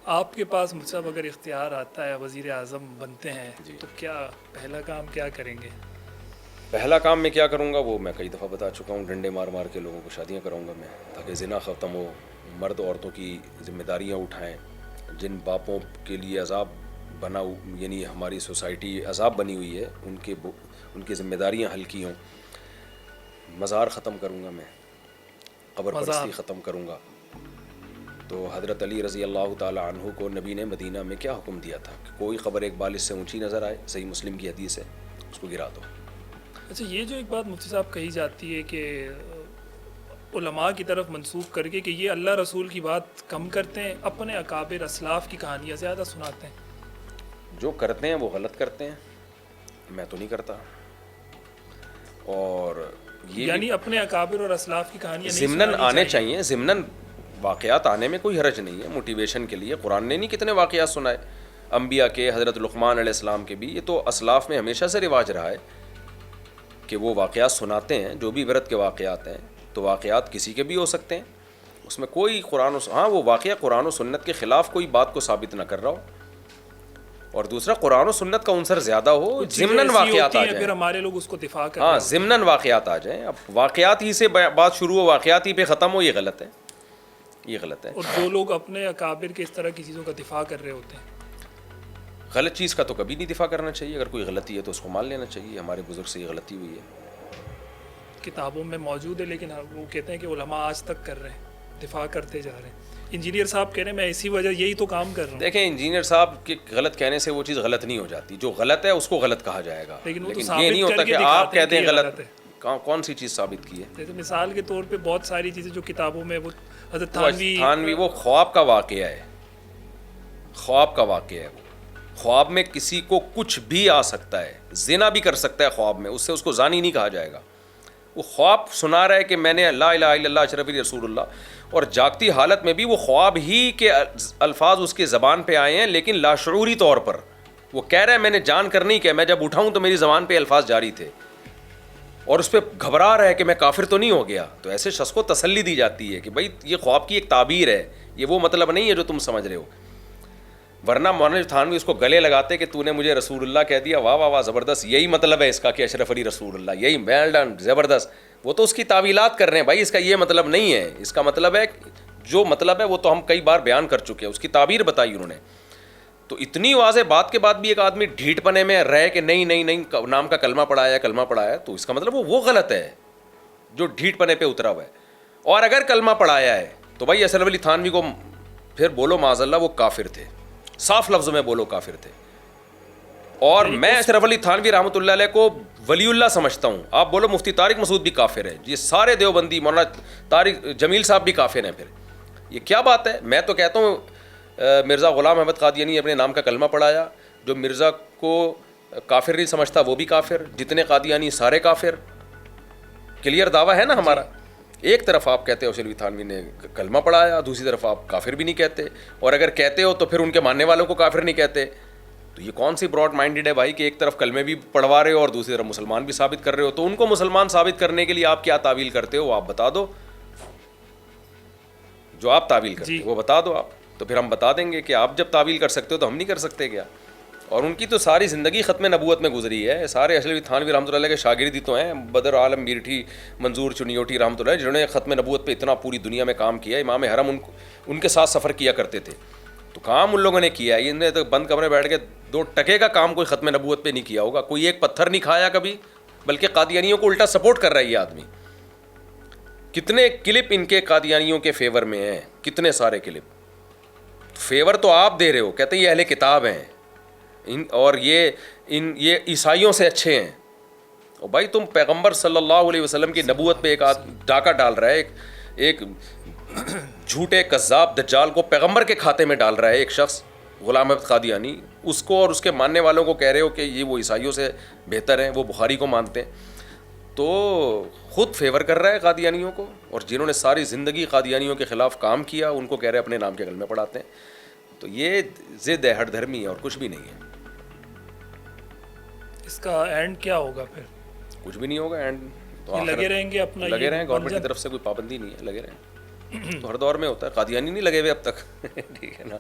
آپ کے پاس مصعب اگر اختیار آتا ہے وزیر اعظم بنتے ہیں جی، تو کیا پہلا کام کیا کریں گے؟ پہلا کام میں کیا کروں گا وہ میں کئی دفعہ بتا چکا ہوں، ڈنڈے مار مار کے لوگوں کو شادیاں کراؤں گا میں، تاکہ زنا ختم ہو، مرد عورتوں کی ذمہ داریاں اٹھائیں، جن باپوں کے لیے عذاب یعنی ہماری سوسائٹی عذاب بنی ہوئی ہے، ان کی ذمہ داریاں ہلکی ہوں۔ مزار ختم کروں گا میں، قبر مزار پرستی ختم کروں گا۔ تو حضرت علی رضی اللہ تعالی عنہ کو نبی نے مدینہ میں کیا حکم دیا تھا کہ کوئی قبر ایک بالش سے اونچی نظر آئے، صحیح مسلم کی حدیث ہے، اس کو گرا دو۔ اچھا، یہ جو ایک بات مفتی صاحب کہی جاتی ہے کہ علماء کی طرف منسوخ کر کے کہ یہ اللہ رسول کی بات کم کرتے ہیں، اپنے اکابر اسلاف کی کہانیاں زیادہ سناتے ہیں۔ جو کرتے ہیں وہ غلط کرتے ہیں، میں تو نہیں کرتا۔ اور یہ یعنی اپنے اکابر اور اسلاف کی کہانیاں نہیں ضمناً سنانی آنے چاہیے، ضمناً واقعات آنے میں کوئی حرج نہیں ہے، موٹیویشن کے لیے۔ قرآن نے نہیں کتنے واقعات سنائے انبیاء کے، حضرت لقمان علیہ السلام کے بھی، یہ تو اسلاف میں ہمیشہ سے رواج رہا ہے کہ وہ واقعات سناتے ہیں، جو بھی عبرت کے واقعات ہیں۔ تو واقعات کسی کے بھی ہو سکتے ہیں، اس میں کوئی ہاں وہ واقعہ قرآن و سنت کے خلاف کوئی بات کو ثابت نہ کر رہا ہو، اور دوسرا قرآن و سنت کا عنصر زیادہ ہو، کچھ چیزیں ضمناً ایسی واقعات ہوتی آ ہیں جائیں۔ پھر ہمارے لوگ اس کو دفاع کر رہے ہاں ہوتے ضمناً واقعات آ جائیں، اب واقعات ہی سے بات شروع ہو، واقعات ہی پہ ختم ہو، یہ غلط ہے، یہ غلط ہے۔ ہیں، اور جو لوگ اپنے اکابر کے اس طرح کی چیزوں کا دفاع کر رہے ہوتے ہیں۔ غلط چیز کا تو کبھی نہیں دفاع کرنا چاہیے، اگر کوئی غلطی ہے تو اس کو مان لینا چاہیے، ہمارے بزرگ سے یہ غلطی ہوئی ہے۔ کتابوں میں موجود ہے، لیکن وہ کہتے ہیں کہ علماء آج تک کر رہے ہیں، دفاع کرتے جا رہے ہیں۔ انجینئر صاحب کہہ رہے ہیں میں اسی وجہ یہی تو کام کر رہا ہوں، دیکھیں انجینئر صاحب کے غلط کہنے سے وہ چیز غلط نہیں ہو جاتی، جو غلط ہے اس کو غلط کہا جائے گا، لیکن وہ تو لیکن یہ ثابت نہیں ہوتا کر کے کہ دکھاتے آپ ہیں کہتے کہ ہیں یہ غلط۔ ہے۔ کون سی چیز ثابت کی ہے؟ جیسے مثال کے طور پہ بہت ساری چیزیں جو کتابوں میں وہ حضرت تھانوی وہ خواب کا واقعہ ہے، خواب کا واقعہ ہے، خواب میں کسی کو کچھ بھی آ سکتا ہے، زنا بھی کر سکتا ہے خواب میں، اس کو زانی نہیں کہا جائے گا۔ وہ خواب سنا رہا ہے کہ میں نے لا الہ الا اللہ اشرف رسول اللہ، اور جاگتی حالت میں بھی وہ خواب ہی کے الفاظ اس کے زبان پہ آئے ہیں، لیکن لاشعوری طور پر وہ کہہ رہا ہے میں نے جان کر نہیں کیا، میں جب اٹھاؤں تو میری زبان پہ الفاظ جاری تھے، اور اس پہ گھبرا رہا ہے کہ میں کافر تو نہیں ہو گیا۔ تو ایسے شخص کو تسلی دی جاتی ہے کہ بھائی یہ خواب کی ایک تعبیر ہے، یہ وہ مطلب نہیں ہے جو تم سمجھ رہے ہو۔ ورنہ مولانا تھانوی اس کو گلے لگاتے کہ تو نے مجھے رسول اللہ کہہ دیا، واہ واہ واہ زبردست، یہی مطلب ہے اس کا کہ اشرف علی رسول اللہ، یہی ویل ڈن زبردست۔ وہ تو اس کی تعویلات کر رہے ہیں، بھائی اس کا یہ مطلب نہیں ہے، اس کا مطلب ہے جو مطلب ہے وہ تو ہم کئی بار بیان کر چکے ہیں، اس کی تعبیر بتائی انہوں نے۔ تو اتنی واضح بات کے بعد بھی ایک آدمی ڈھیٹ پنے میں رہے کہ نہیں نہیں نہیں نام کا کلمہ پڑھایا، کلمہ پڑھایا، تو اس کا مطلب وہ غلط ہے جو ڈھیٹ پنے پہ اترا ہوا ہے۔ اور اگر کلمہ پڑھایا ہے تو بھائی اشرف علی تھانوی کو پھر بولو معاذ اللہ وہ کافر تھے، صاف لفظ میں بولو کافر تھے۔ اور میں اشرف علی تھانوی رحمۃ اللہ علیہ کو ولی اللہ سمجھتا ہوں، آپ بولو مفتی طارق مسعود بھی کافر ہے، یہ سارے دیوبندی، مولانا طارق جمیل صاحب بھی کافر ہیں، پھر یہ کیا بات ہے؟ میں تو کہتا ہوں مرزا غلام احمد قادیانی نے اپنے نام کا کلمہ پڑھایا، جو مرزا کو کافر نہیں سمجھتا وہ بھی کافر، جتنے قادیانی سارے کافر، کلیئر دعویٰ ہے نا ہمارا۔ ایک طرف آپ کہتے ہو اشرف علی تھانوی نے کلمہ پڑھایا، دوسری طرف آپ کافر بھی نہیں کہتے، اور اگر کہتے ہو تو پھر ان کے ماننے والوں کو کافر نہیں کہتے۔ تو یہ کون سی براڈ مائنڈیڈ ہے بھائی کہ ایک طرف کلمے بھی پڑھوا رہے ہو اور دوسری طرف مسلمان بھی ثابت کر رہے ہو؟ تو ان کو مسلمان ثابت کرنے کے لیے آپ کیا تعویل کرتے ہو وہ آپ بتا دو، جو آپ تعویل کرتے ہو وہ بتا دو آپ، تو پھر ہم بتا دیں گے کہ آپ جب تعویل کر سکتے ہو تو ہم نہیں کر سکتے کیا؟ اور ان کی تو ساری زندگی ختم نبوت میں گزری ہے، سارے اشرف علی تھانوی رحمۃ اللہ علیہ کے شاگردی تو ہیں، بدر عالم میرٹھی، منظور چنیوٹی رحمۃ اللہ، جنہوں نے ختم نبوت پہ اتنا پوری دنیا میں کام کیا ہے، امام حرم ان کے ساتھ سفر کیا کرتے تھے، تو کام ان لوگوں نے کیا ہے، انہوں نے تو بند کمرے بیٹھ کے 2 ٹکے کا کام کوئی ختم نبوت پہ نہیں کیا ہوگا، کوئی ایک پتھر نہیں کھایا کبھی، بلکہ قادیانیوں کو الٹا سپورٹ کر رہا ہے یہ آدمی۔ کتنے کلپ ان کے قادیانیوں کے فیور میں ہیں، کتنے سارے کلپ، فیور تو آپ دے رہے ہو، کہتے ہیں یہ اہل کتاب ہیں اور یہ عیسائیوں سے اچھے ہیں، اور بھائی تم پیغمبر صلی اللہ علیہ وسلم کی نبوت پہ ایک ڈاکہ ڈال رہا ہے، ایک جھوٹے کذاب دجال کو پیغمبر کے کھاتے میں ڈال رہا ہے ایک شخص غلام احمد قادیانی، اس کو اور اس کے ماننے والوں کو کہہ رہے ہو کہ یہ وہ عیسائیوں سے بہتر ہیں، وہ بخاری کو مانتے ہیں، تو خود فیور کر رہا ہے قادیانیوں کو، اور جنہوں نے ساری زندگی قادیانیوں کے خلاف کام کیا ان کو کہہ رہے اپنے نام کے کلمے پڑھاتے ہیں۔ تو یہ ضد ہے، ہٹ دھرمی ہے، اور کچھ بھی نہیں ہے۔ اس کا اینڈ کیا ہوگا پھر؟ کچھ بھی نہیں ہوگا اینڈ تو لگے رہیں گے اپنا، لگے رہیں، گورنمنٹ کی طرف سے کوئی پابندی نہیں ہے، لگے رہیں، تو ہر دور میں ہوتا ہے، قادیانی نہیں لگے ہوئے اب تک ٹھیک ہے نا۔